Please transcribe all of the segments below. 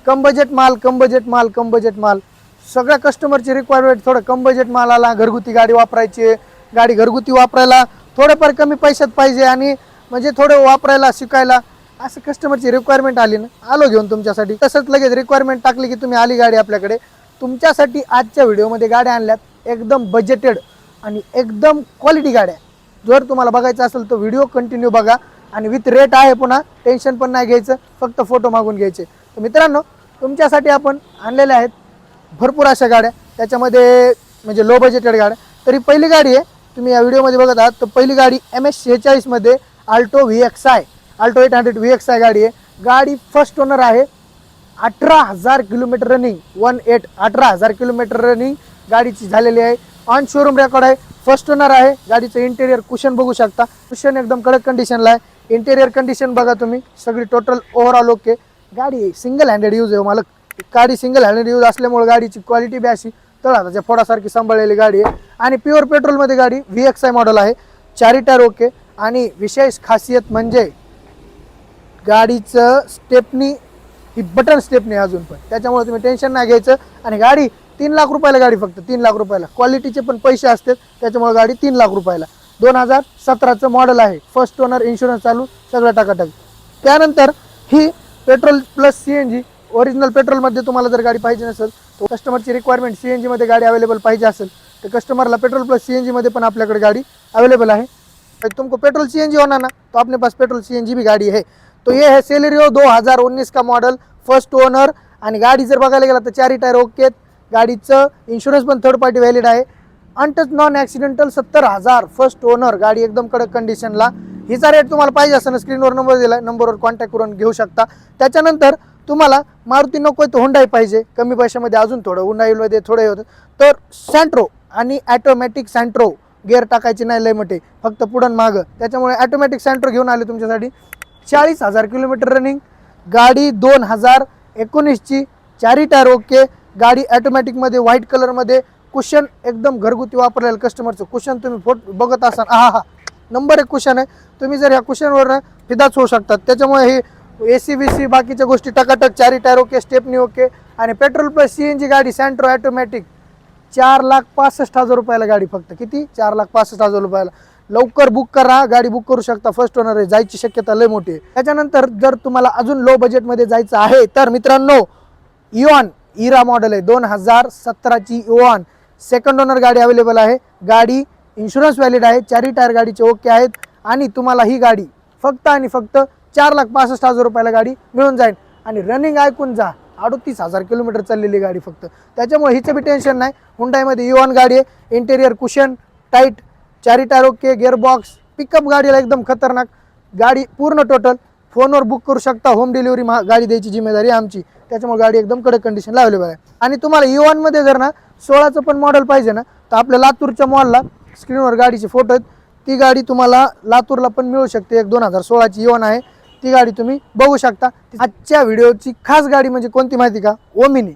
कम budget माल, कम budget माल, कम budget माल. सगळ्या कस्टमरची रिक्वायरमेंट थोडं कम बजेट माल आला, घरगुती गाडी वापरायची, गाडी घरगुती वापरायला थोडेफार कमी पैशात पाहिजे आणि म्हणजे थोडं वापरायला शिकायला असं कस्टमरची रिक्वायरमेंट आली ना, आलो घेऊन तुमच्यासाठी. तसंच लगेच रिक्वायरमेंट टाकली की तुम्ही आली गाडी आपल्याकडे. तुमच्यासाठी आजच्या व्हिडिओमध्ये गाड्या आणल्यात एकदम बजेटेड आणि एकदम क्वालिटी गाड्या. जर तुम्हाला बघायचं असेल तर व्हिडिओ कंटिन्यू बघा आणि विथ रेट आहे, पुन्हा टेन्शन पण नाही घ्यायचं, फक्त फोटो मागून घ्यायचे. तर मित्रांनो, तुमच्यासाठी आपण आणलेल्या आहेत भरपूर अशा गाड्या, त्याच्यामध्ये म्हणजे लो बजेटेड गाड्या. तरी पहिली गाडी आहे तुम्ही या व्हिडिओमध्ये बघत आहात, तर पहिली गाडी MS46 मध्ये आल्टो VXi, आल्टो 800 VXi गाडी आहे. गाडी फर्स्ट ओनर आहे. 18,000 किलोमीटर रनिंग, 18,000 किलोमीटर रनिंग गाडीची झालेली आहे. ऑन शोरूम रेकॉर्ड आहे. फर्स्ट ओनर आहे. गाडीचं इंटेरियर कुशन बघू शकता, कुशन एकदम कडक कंडिशनला आहे. इंटेरियर कंडिशन बघा तुम्ही, सगळी टोटल ओव्हरऑल ओके. गाडी सिंगल हँडेड यूज आहे मला. गाडी सिंगल हँडेड यूज असल्यामुळे गाडीची क्वालिटी बी अशी तळहाताच्या फोडासारखी सांभाळलेली गाडी आहे आणि प्युअर पेट्रोलमध्ये गाडी VXi मॉडेल आहे. चारी टायर ओके. आणि विशेष खासियत म्हणजे गाडीचं स्टेपनी ही बटन स्टेपनी अजून पण, त्याच्यामुळे तुम्ही टेन्शन नाही घ्यायचं. आणि गाडी 3 लाख रुपयाला, गाडी फक्त 3 लाख रुपयाला. क्वालिटीचे पण पैसे असतात, त्याच्यामुळे गाडी 3 लाख रुपयाला. 2017चं मॉडेल आहे. फर्स्ट ओनर, इन्शुरन्स चालू, सगळं टाकाटाक. त्यानंतर ही पेट्रोल प्लस CNG ओरिजिनल पेट्रोलमध्ये तुम्हाला जर गाडी पाहिजे नसेल, तो कस्टमरची रिक्वायरमेंट CNG मध्ये गाडी अवेलेबल पाहिजे असेल तर कस्टमरला पेट्रोल प्लस CNG मध्ये पण आपल्याकडे गाड़ी अवेलेबल है. तुमको पेट्रोल CNG होना ना, तो अपने पास पेट्रोल CNG भी गाड़ी है. तो ये है सेलेरियो 2019 का मॉडल, फर्स्ट ओनर. आणि गाडी जर बघायला गेला तर चारी टायर ओके. गाडीचं इन्शुरन्स पण थर्ड पार्टी व्हॅलिड आहे. Untouch non accidental 70,000, first owner. गाडी एकदम कडक कंडिशनला. हिचा रेट तुम्हाला पाहिजे असं स्क्रीनवर नंबर दिला, नंबरवर कॉन्टॅक्ट करून घेऊ शकता. त्याच्यानंतर तुम्हाला मारुती नको तर हुंडाई पाहिजे, कमी पैशामध्ये अजून थोडं हुंडाईमध्ये थोडं होतं तर सँट्रो आणि ॲटोमॅटिक सँट्रो. गिअर टाकायची नाही लय मोठे, फक्त पुढं मागं. त्याच्यामुळे ॲटोमॅटिक सँट्रो घेऊन आले तुमच्यासाठी. 40,000 किलोमीटर रनिंग गाडी, 2019ची. चारी टायर ओके. गाडी ॲटोमॅटिकमध्ये व्हाईट कलरमध्ये. कुशन एकदम घरगुती वापरलेलं कस्टमरचं कुशन तुम्ही फोटो बघत असाल, हा नंबर 1 कुशन आहे. तुम्ही जर ह्या कुशनवर फिदाच होऊ शकतात. त्याच्यामुळे हे AC BC बाकीच्या गोष्टी टकाटक. चारी टायर ओके, स्टेपनी ओके. आणि पेट्रोल प्लस CNG गाडी सँट्रो ॲटोमॅटिक 4,65,000 रुपयाला गाडी फक्त. किती? 4,65,000 रुपयाला. लवकर बुक करा, गाडी बुक करू शकता. फर्स्ट ओनर आहे, जायची शक्यता लय मोठी आहे. त्याच्यानंतर जर तुम्हाला अजून लो बजेटमध्ये जायचं आहे तर मित्रांनो, इऑन इरा मॉडेल आहे 2017ची इऑन. सेकंड ओनर गाडी अवेलेबल आहे. गाडी इन्शुरन्स व्हॅलिड आहे. चारी टायर गाडीचे ओके आहेत. आणि तुम्हाला ही गाडी फक्त आणि फक्त 4,65,000 रुपयाला गाडी मिळून जाईल. आणि रनिंग ऐकून जा, 38,000 किलोमीटर चाललेली गाडी फक्त. त्याच्यामुळे हिचं बी टेन्शन नाही. हुंडाईमध्ये इऑन गाडी आहे. इंटेरियर कुशन टाईट, चारी टायर ओके, गिअरबॉक्स, पिकअप गाडीला एकदम खतरनाक. गाडी पूर्ण टोटल फोनवर बुक करू शकता. होम डिलिव्हरी गाडी द्यायची जिम्मेदारी आमची. त्याच्यामुळे गाडी एकदम कडक कंडिशनला अवेलेबल आहे. आणि तुम्हाला इऑनमध्ये जर ना 16चं पण मॉडेल पाहिजे ना, तर आपल्या लातूरच्या मॉलला स्क्रीनवर गाडीचे फोटो आहेत. ती गाडी तुम्हाला लातूरला पण मिळू शकते. एक 2016ची इऑन आहे, ती गाडी तुम्ही बघू शकता. आजच्या व्हिडिओची खास गाडी म्हणजे कोणती माहिती का? ओमिनी.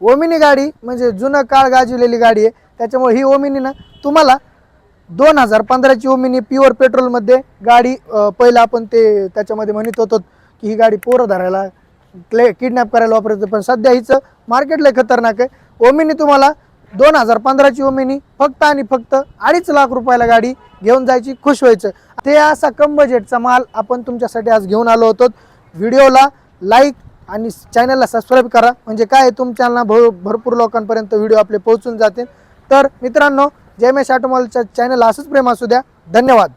ओमिनी गाडी म्हणजे जुनं काळ गाजवलेली गाडी आहे. त्याच्यामुळे ही ओमिनी ना तुम्हाला 2015ची ओमिनी प्युअर पेट्रोलमध्ये गाडी. पहिलं आपण ते त्याच्यामध्ये म्हणत होतो की ही गाडी पोरं धरायला, किडनॅप करायला वापरायचं, पण सध्या हिचं मार्केट लय खतरनाक आहे. ओमिनी तुम्हाला 2015ची ओमिनी फक्त आणि फक्त 2.5 लाख रुपयाला गाडी घेऊन जायची, खुश व्हायचं. ते असा कम बजेटचा माल आपण तुमच्यासाठी आज घेऊन आलो होतो. व्हिडिओला लाईक आणि चॅनलला सबस्क्राईब करा, म्हणजे काय तुमच्याला भरपूर लोकांपर्यंत व्हिडिओ आपले पोहोचून जातील. तर मित्रांनो, JMS ऑटोमोबाईलच्या चॅनलला असंच प्रेम असू द्या. धन्यवाद.